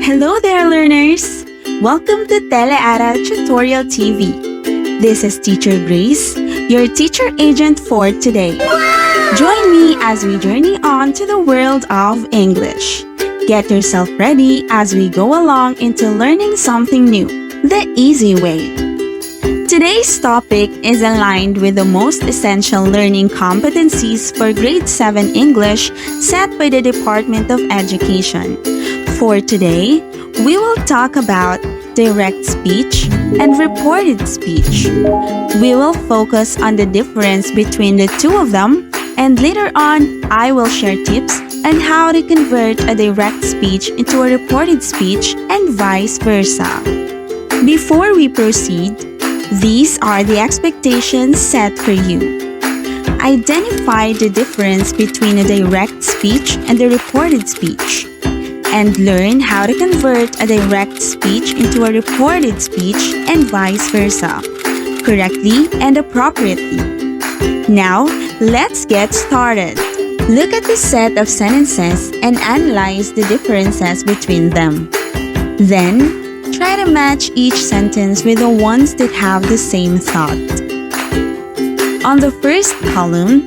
Hello there, learners! Welcome to Telearal Tutorial TV. This is Teacher Grace, your teacher agent for today. Join me as we journey on to the world of English. Get yourself ready as we go along into learning something new, the easy way. Today's topic is aligned with the most essential learning competencies for Grade 7 English set by the Department of Education. For today, we will talk about direct speech and reported speech. We will focus on the difference between the two of them, and later on, I will share tips on how to convert a direct speech into a reported speech and vice versa. Before we proceed, these are the expectations set for you. Identify the difference between a direct speech and a reported speech, and learn how to convert a direct speech into a reported speech and vice versa, correctly and appropriately. Now, let's get started. Look at the set of sentences and analyze the differences between them. Then, try to match each sentence with the ones that have the same thought. On the first column,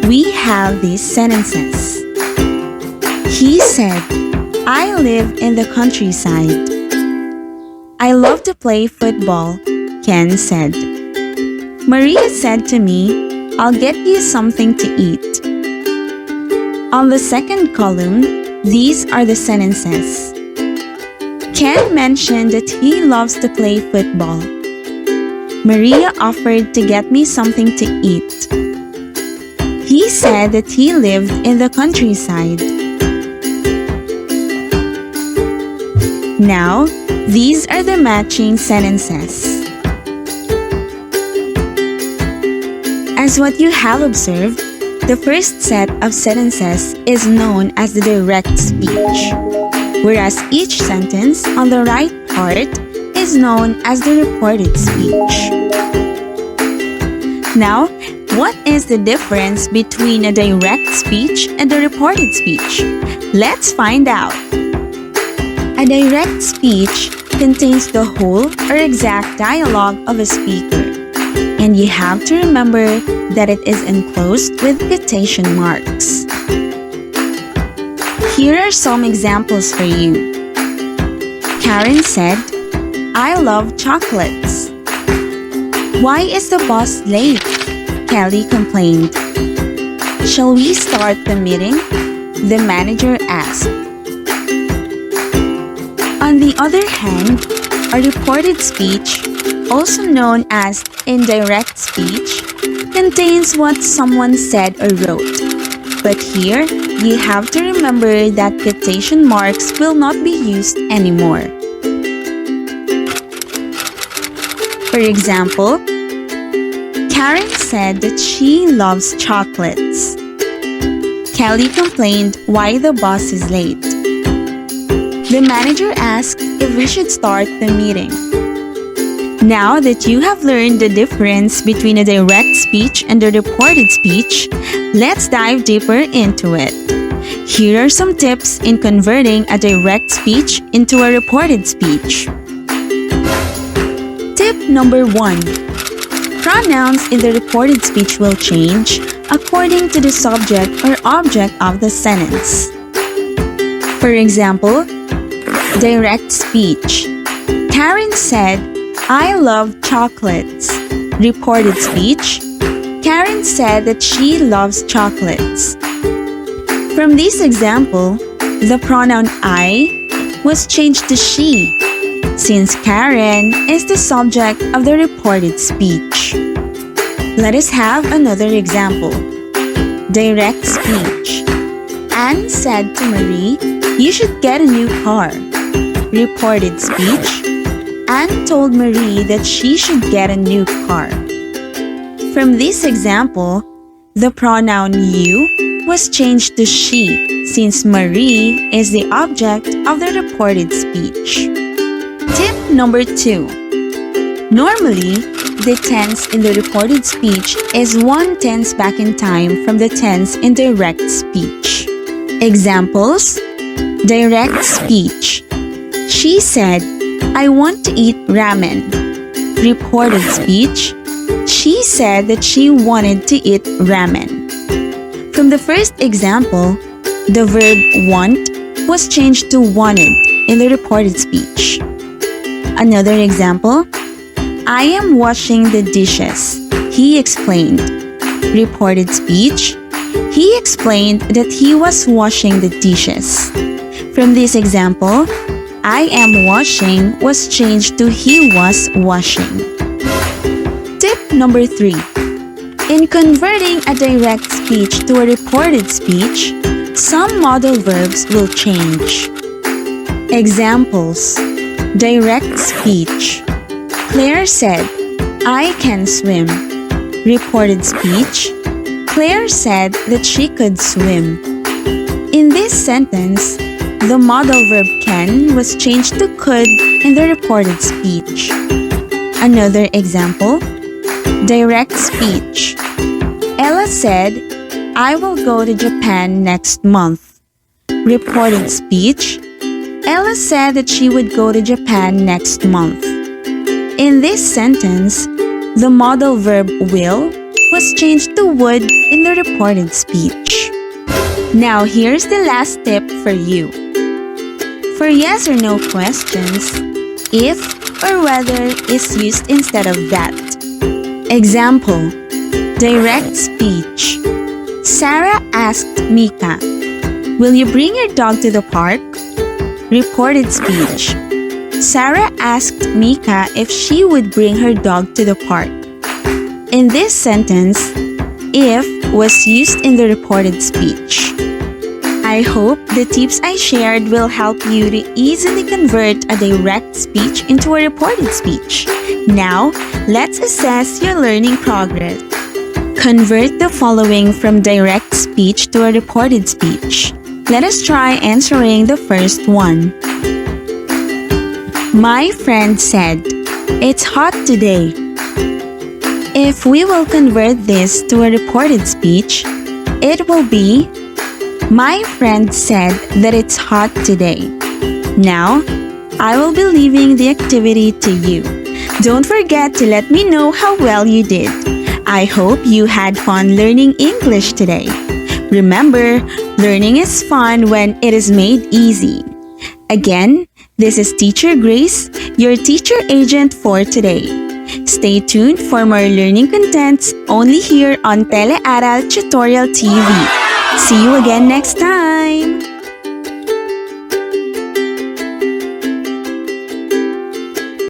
we have these sentences. He said, I live in the countryside. I love to play football, Ken said. Maria said to me, I'll get you something to eat. On the second column, these are the sentences. Ken mentioned that he loves to play football. Maria offered to get me something to eat. He said that he lived in the countryside. Now, these are the matching sentences. As what you have observed, the first set of sentences is known as the direct speech, whereas each sentence on the right part is known as the reported speech. Now, what is the difference between a direct speech and a reported speech? Let's find out. A direct speech contains the whole or exact dialogue of a speaker, and you have to remember that it is enclosed with quotation marks. Here are some examples for you. Karen said, I love chocolates. Why is the bus late? Kelly complained. Shall we start the meeting? The manager asked. On the other hand, a reported speech, also known as indirect speech, contains what someone said or wrote. But here, you have to remember that quotation marks will not be used anymore. For example, Karen said that she loves chocolates. Kelly complained why the bus is late. The manager asked if we should start the meeting. Now that you have learned the difference between a direct speech and a reported speech, let's dive deeper into it. Here are some tips in converting a direct speech into a reported speech. Tip number 1. Pronouns in the reported speech will change according to the subject or object of the sentence. For example, direct speech. Karen said, I love chocolates. Reported speech. Karen said that she loves chocolates. From this example, the pronoun I was changed to she, since Karen is the subject of the reported speech. Let us have another example. Direct speech. Anne said to Marie, you should get a new car. Reported speech. Anne told Marie that she should get a new car. From this example, the pronoun you was changed to she, since Marie is the object of the reported speech. Tip number 2. Normally, the tense in the reported speech is one tense back in time from the tense in direct speech. Examples: direct speech. She said, I want to eat ramen. Reported speech. She said that she wanted to eat ramen. From the first example, the verb want was changed to wanted in the reported speech. Another example, I am washing the dishes, he explained. Reported speech, he explained that he was washing the dishes. From this example, I am washing was changed to he was washing. Tip number 3. In converting a direct speech to a reported speech, some modal verbs will change. Examples: direct speech. Claire said, I can swim. Reported speech. Claire said that she could swim. In this sentence, the modal verb can was changed to could in the reported speech. Another example, direct speech. Ella said, I will go to Japan next month. Reported speech. Ella said that she would go to Japan next month. In this sentence, the modal verb will was changed to would in the reported speech. Now here's the last tip for you. For yes or no questions, if or whether is used instead of that. Example, direct speech. Sarah asked Mika, will you bring your dog to the park? Reported speech. Sarah asked Mika if she would bring her dog to the park. In this sentence, if was used in the reported speech. I hope the tips I shared will help you to easily convert a direct speech into a reported speech. Now, let's assess your learning progress. Convert the following from direct speech to a reported speech. Let us try answering the first one. My friend said, it's hot today. If we will convert this to a reported speech, it will be, my friend said that it's hot today. Now, I will be leaving the activity to you. Don't forget to let me know how well you did. I hope you had fun learning English today. Remember, learning is fun when it is made easy. Again, this is Teacher Grace, your teacher agent for today. Stay tuned for more learning contents only here on Telearal Tutorial TV. See you again next time!